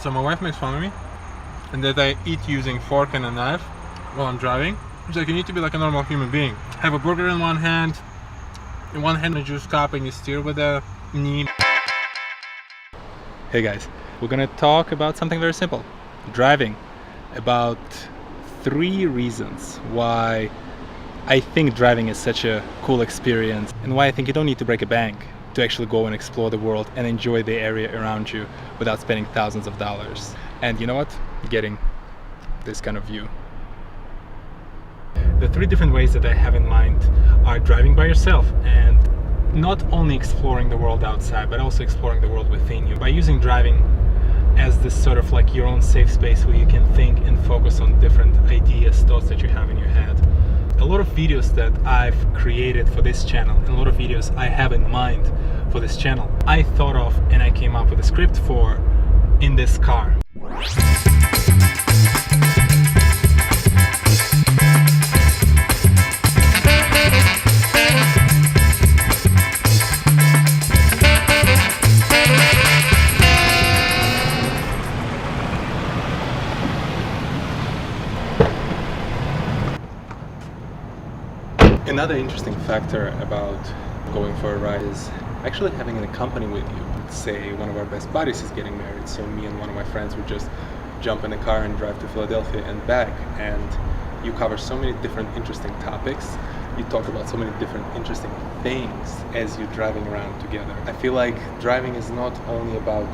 So my wife makes fun of me and that I eat using fork and a knife while I'm driving. She's like, you need to be like a normal human being. Have a burger in one hand a juice cup, and you steer with a knee. Hey guys, we're gonna talk about something very simple. Driving. About 3 reasons why I think driving is such a cool experience and why I think you don't need to break a bank to actually go and explore the world and enjoy the area around you without spending thousands of dollars. And you know what? Getting this kind of view. The 3 different ways that I have in mind are driving by yourself and not only exploring the world outside, but also exploring the world within you by using driving as this sort of like your own safe space where you can think and focus on different ideas, thoughts that you have in your head. A lot of videos that I've created for this channel and a lot of videos I have in mind for this channel, I thought of and I came up with a script for in this car. Another interesting factor about going for a ride is actually having an accompany with you. Say one of our best buddies is getting married, so me and one of my friends would just jump in the car and drive to Philadelphia and back, and you cover so many different interesting topics. You talk about so many different interesting things as you're driving around together. I feel like driving is not only about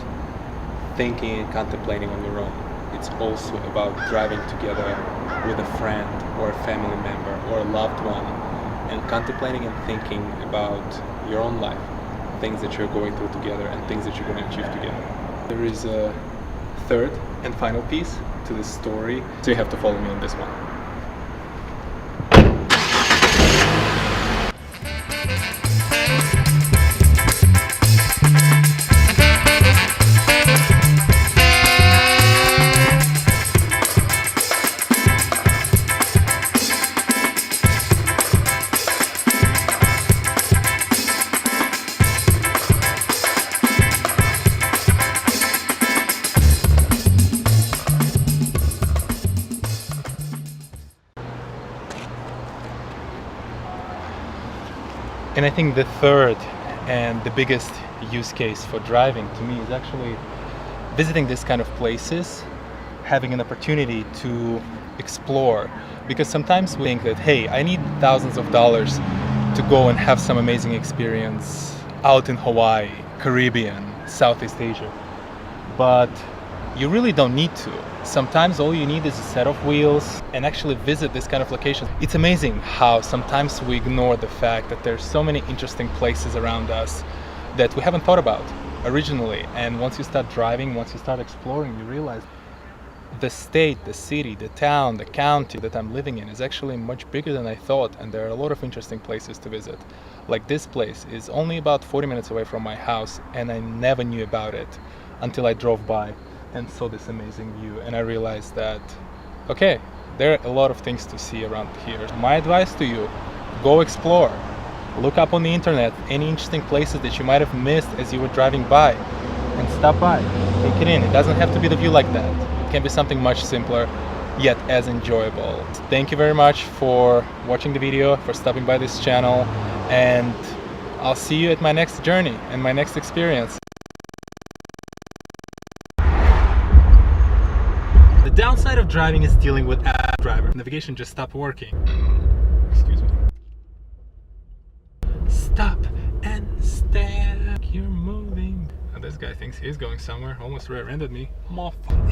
thinking and contemplating on your own. It's also about driving together with a friend or a family member or a loved one, and contemplating and thinking about your own life, things that you're going through together and things that you're going to achieve together. There is a third and final piece to this story, so you have to follow me on this one. And I think the third and the biggest use case for driving to me is actually visiting this kind of places, having an opportunity to explore. Because sometimes we think that, hey, I need thousands of dollars to go and have some amazing experience out in Hawaii, Caribbean, Southeast Asia. But you really don't need to. Sometimes all you need is a set of wheels and actually visit this kind of location. It's amazing how sometimes we ignore the fact that there's so many interesting places around us that we haven't thought about originally. And once you start driving, once you start exploring, you realize the state, the city, the town, the county that I'm living in is actually much bigger than I thought, and there are a lot of interesting places to visit. Like this place is only about 40 minutes away from my house, and I never knew about it until I drove by and saw this amazing view, and I realized that, okay, there are a lot of things to see around here. My advice to you, go explore. Look up on the internet any interesting places that you might have missed as you were driving by, and stop by, take it in. It doesn't have to be the view like that. It can be something much simpler, yet as enjoyable. Thank you very much for watching the video, for stopping by this channel, and I'll see you at my next journey and my next experience. The downside of driving is dealing with app driver. Navigation just stopped working. Excuse me. Stop and stare. You're moving. Oh, this guy thinks he's going somewhere. Almost rear-ended me. Motherfucker.